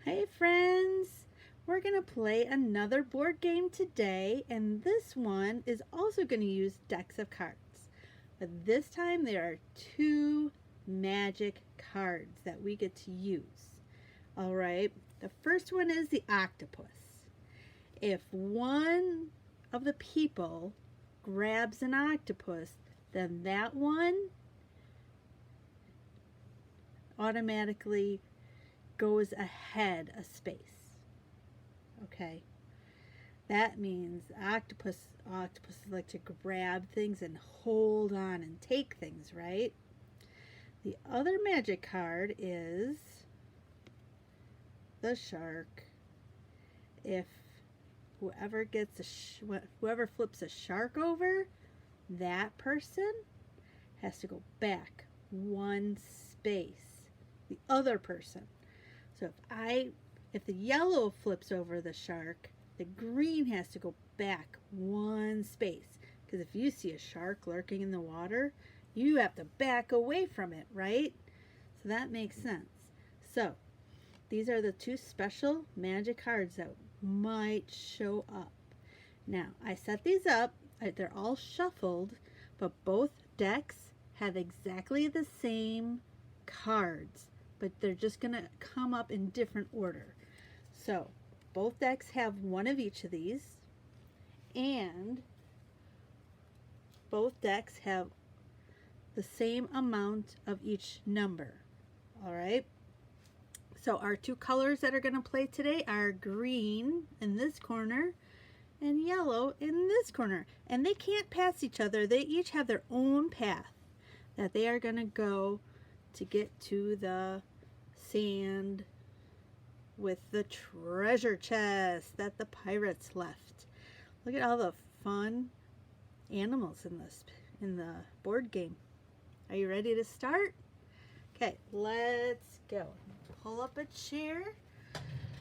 Hey friends! We're going to play another board game today, and this one is also going to use decks of cards. But this time there are two magic cards that we get to use. Alright, the first one is the octopus. If one of the people grabs an octopus, then that one automatically goes ahead a space. Okay, that means octopuses like to grab things and hold on and take things, right? The other magic card is the shark. If whoever whoever flips a shark over, that person has to go back one space. The other person. So if the yellow flips over the shark, the green has to go back one space. Because if you see a shark lurking in the water, you have to back away from it, right? So that makes sense. So these are the two special magic cards that might show up. Now, I set these up. They're all shuffled, but both decks have exactly the same cards, but they're just going to come up in different order. So both decks have one of each of these, and both decks have the same amount of each number. All right. So our two colors that are going to play today are green in this corner and yellow in this corner. And they can't pass each other. They each have their own path that they are going to go to get to the sand with the treasure chest that the pirates left. Look at all the fun animals in the board game. Are you ready to start? Okay, let's go. Pull up a chair.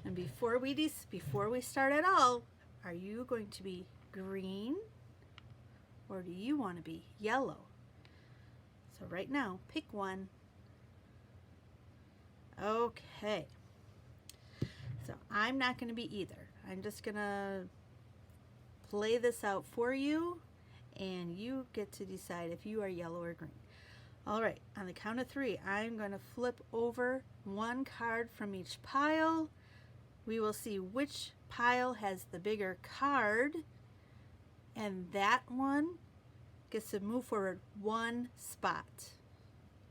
And before we start at all, are you going to be green or do you want to be yellow? So right now, pick one. Okay. So I'm not going to be either. I'm just going to play this out for you, and you get to decide if you are yellow or green. All right, on the count of three, I'm going to flip over one card from each pile. We will see which pile has the bigger card, and that one gets to move forward one spot.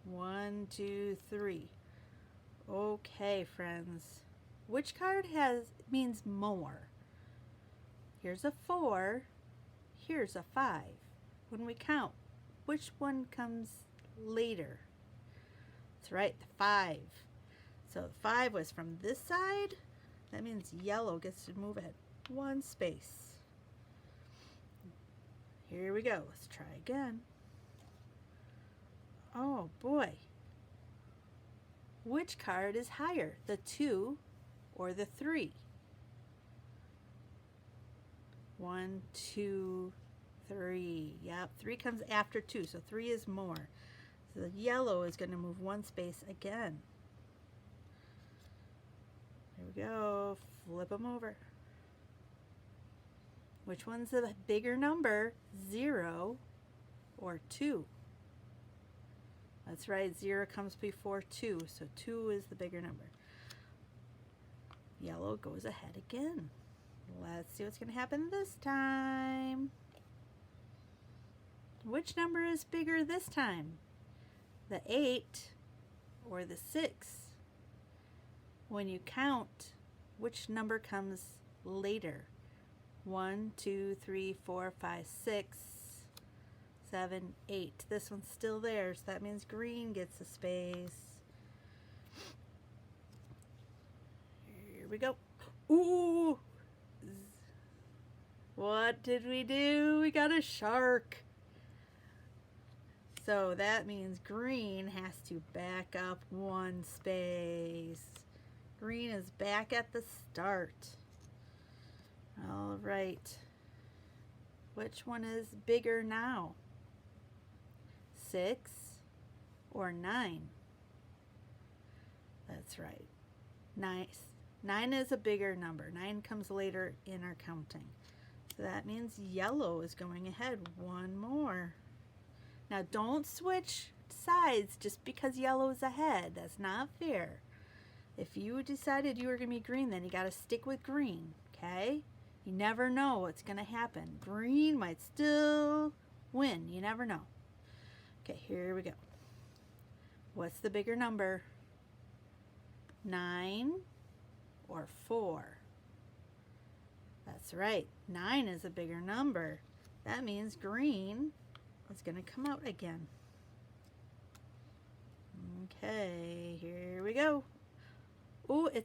1, 2, 3. Okay, friends. Which card means more? Here's a 4. Here's a 5. When we count, which one comes later? That's right, the 5. So the 5 was from this side. That means yellow gets to move ahead one space. Here we go. Let's try again. Oh boy. Which card is higher, the 2 or the 3? 1, 2, 3. Yep, 3 comes after 2, so 3 is more. So the yellow is going to move one space again. Here we go. Flip them over. Which one's the bigger number, 0 or 2? That's right, 0 comes before 2, so 2 is the bigger number. Yellow goes ahead again. Let's see what's going to happen this time. Which number is bigger this time? The 8 or the 6? When you count, which number comes later? 1, 2, 3, 4, 5, 6, 7, 8. This one's still there, so that means green gets a space. Here we go. Ooh! What did we do? We got a shark. So that means green has to back up one space. Green is back at the start. All right. Which one is bigger now? 6 or 9? That's right. Nice. 9 is a bigger number. 9 comes later in our counting. So that means yellow is going ahead. One more. Now don't switch sides just because yellow is ahead. That's not fair. If you decided you were going to be green, then you got to stick with green, okay? You never know what's going to happen. Green might still win. You never know. Okay, here we go. What's the bigger number? 9 or 4? That's right. 9 is a bigger number. That means green is going to come out again. Okay, here we go. Oh, is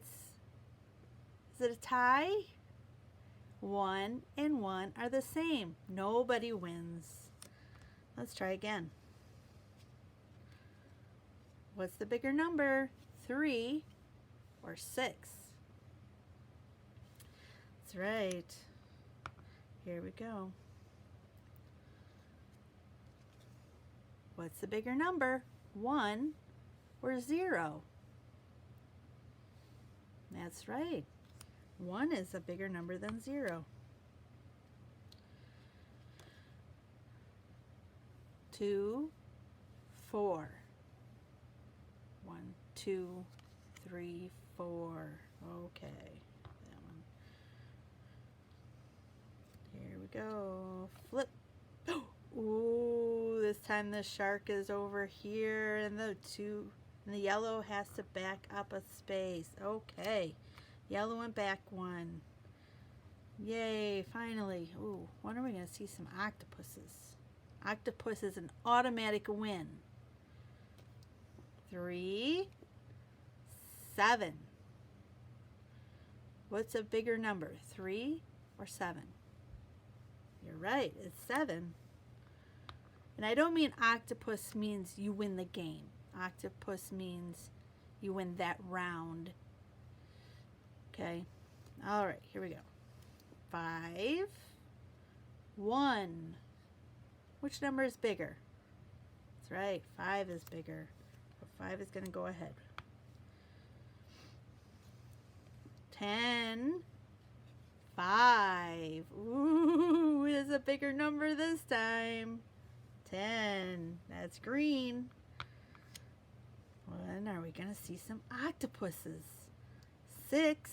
it a tie? 1 and 1 are the same. Nobody wins. Let's try again. What's the bigger number? 3 or 6? That's right. Here we go. What's the bigger number? 1 or 0? That's right. 1 is a bigger number than 0. 2, 4. 1, 2, 3, 4. Okay. That one. Here we go. Flip. Ooh, this time the shark is over here and the yellow has to back up a space. Okay. Yellow went back 1. Yay, finally. Ooh, when are we going to see some octopuses? Octopus is an automatic win. 3, 7. What's a bigger number, 3 or 7? You're right, it's 7. And I don't mean octopus means you win the game. Octopus means you win that round. Okay. All right, here we go. 5, 1. Which number is bigger? That's right, 5 is bigger. So 5 is going to go ahead. 10, 5. Ooh, it is a bigger number this time. 10. That's green. When are we going to see some octopuses? 6,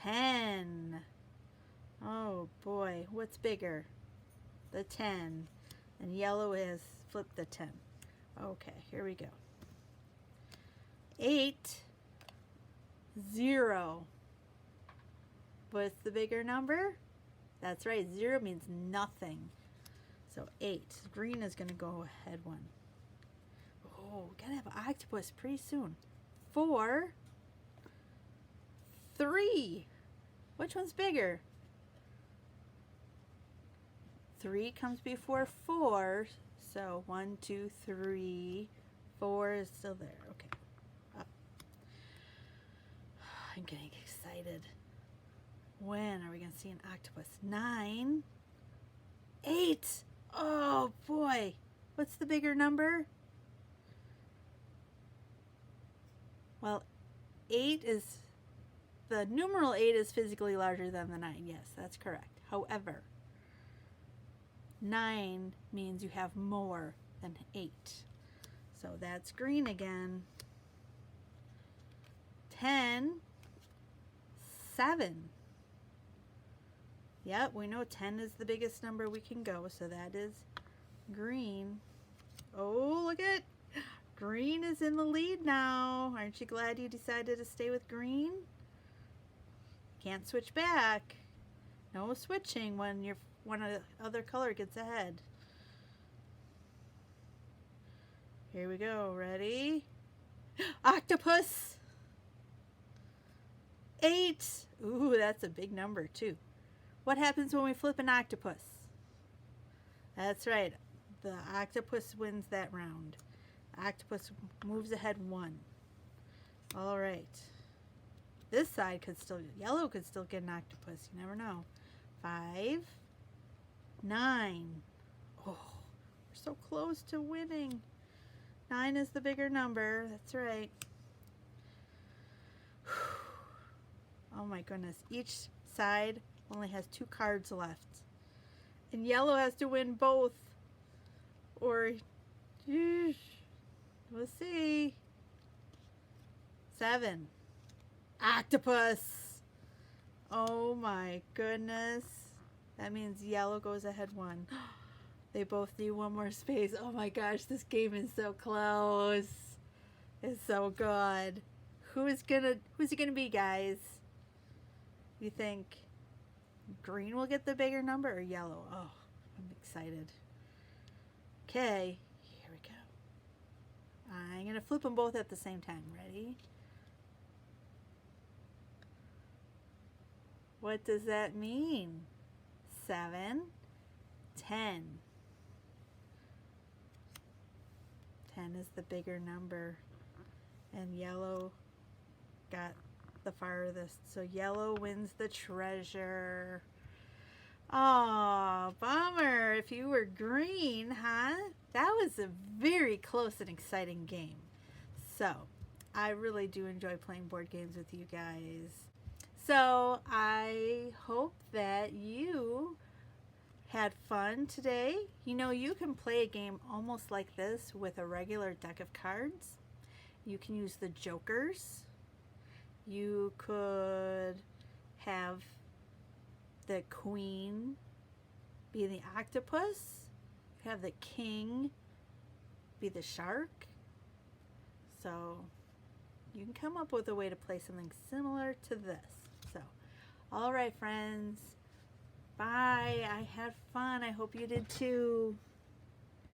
10. Oh boy, what's bigger? The 10. And yellow has flipped the 10. Okay, here we go. 8, 0. What's the bigger number? That's right, 0 means nothing. So 8. Green is going to go ahead 1. Oh, we gotta have an octopus pretty soon. 4, 3. Which one's bigger? 3 comes before 4. So 1, 2, 3. 4 is still there. Okay. Up. I'm getting excited. When are we going to see an octopus? 9, 8. Oh boy. What's the bigger number? Well, 8 is, the numeral 8 is physically larger than the 9. Yes, that's correct. However, 9 means you have more than 8. So that's green again. 10, 7. Yep, we know 10 is the biggest number we can go, so that is green. Oh, look at it. Green is in the lead now. Aren't you glad you decided to stay with green? Can't switch back. No switching when one other color gets ahead. Here we go. Ready? Octopus! 8. Ooh, that's a big number too. What happens when we flip an octopus? That's right. The octopus wins that round. Octopus moves ahead 1. All right. This side could still, yellow could still get an octopus. You never know. 5, 9. Oh, we're so close to winning. 9 is the bigger number. That's right. Oh my goodness. Each side only has 2 cards left. And yellow has to win both. Or, we'll see. 7. Octopus. Oh my goodness. That means yellow goes ahead 1. They both need 1 more space. Oh my gosh, this game is so close. It's so good. Who's it gonna be, guys? You think green will get the bigger number or yellow? Oh, I'm excited. Okay, here we go. I'm gonna flip them both at the same time. Ready? What does that mean? 7, 10. 10 is the bigger number. And yellow got the farthest. So yellow wins the treasure. Oh, bummer. If you were green, huh? That was a very close and exciting game. So, I really do enjoy playing board games with you guys. So, I hope that you had fun today. You know, you can play a game almost like this with a regular deck of cards. You can use the jokers. You could have the queen be the octopus. Have the king be the shark. So you can come up with a way to play something similar to this. So, all right, friends. Bye. I had fun. I hope you did too.